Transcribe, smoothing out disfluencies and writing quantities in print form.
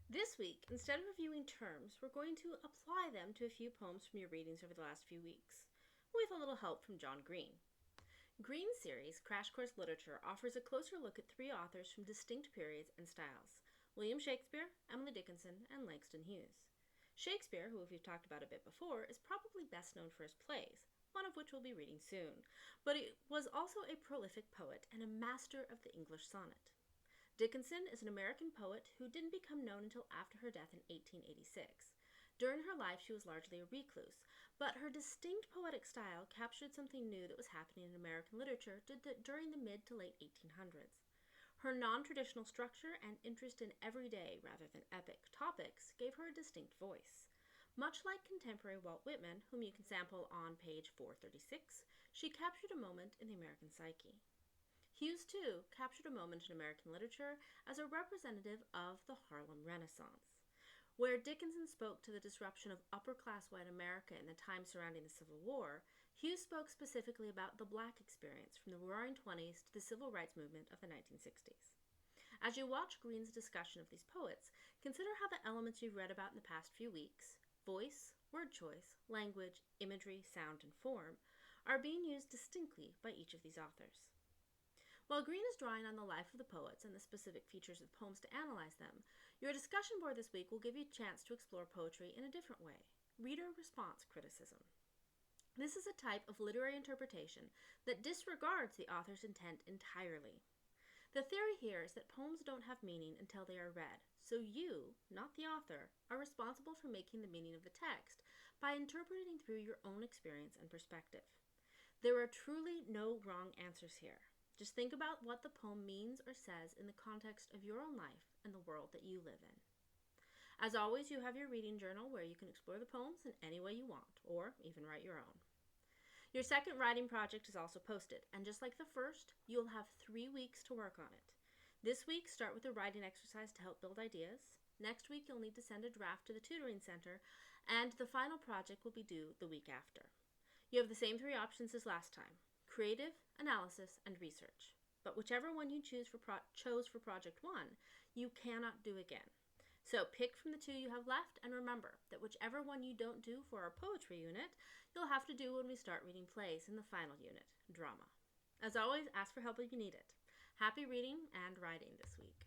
This week, instead of reviewing terms, we're going to apply them to a few poems from your readings over the last few weeks, with a little help from John Green. Green's series, Crash Course Literature, offers a closer look at three authors from distinct periods and styles: William Shakespeare, Emily Dickinson, and Langston Hughes. Shakespeare, who we've talked about a bit before, is probably best known for his plays, one of which we'll be reading soon, but he was also a prolific poet and a master of the English sonnet. Dickinson is an American poet who didn't become known until after her death in 1886. During her life, she was largely a recluse, but her distinct poetic style captured something new that was happening in American literature during the mid to late 1800s. Her non-traditional structure and interest in everyday rather than epic topics gave her a distinct voice. Much like contemporary Walt Whitman, whom you can sample on page 436, she captured a moment in the American psyche. Hughes, too, captured a moment in American literature as a representative of the Harlem Renaissance. Where Dickinson spoke to the disruption of upper-class white America in the time surrounding the Civil War, Hughes spoke specifically about the black experience from the Roaring Twenties to the Civil Rights Movement of the 1960s. As you watch Green's discussion of these poets, consider how the elements you've read about in the past few weeks — voice, word choice, language, imagery, sound, and form — are being used distinctly by each of these authors. While Green is drawing on the life of the poets and the specific features of the poems to analyze them, your discussion board this week will give you a chance to explore poetry in a different way: reader response criticism. This is a type of literary interpretation that disregards the author's intent entirely. The theory here is that poems don't have meaning until they are read, so you, not the author, are responsible for making the meaning of the text by interpreting through your own experience and perspective. There are truly no wrong answers here. Just think about what the poem means or says in the context of your own life and the world that you live in. As always, you have your reading journal where you can explore the poems in any way you want, or even write your own. Your second writing project is also posted, and just like the first, you'll have 3 weeks to work on it. This week, start with a writing exercise to help build ideas. Next week, you'll need to send a draft to the tutoring center, and the final project will be due the week after. You have the same 3 options as last time: creative, analysis, and research. But whichever one you chose for project 1, you cannot do again. So pick from the 2 you have left, and remember that whichever one you don't do for our poetry unit, you'll have to do when we start reading plays in the final unit, drama. As always, ask for help if you need it. Happy reading and writing this week.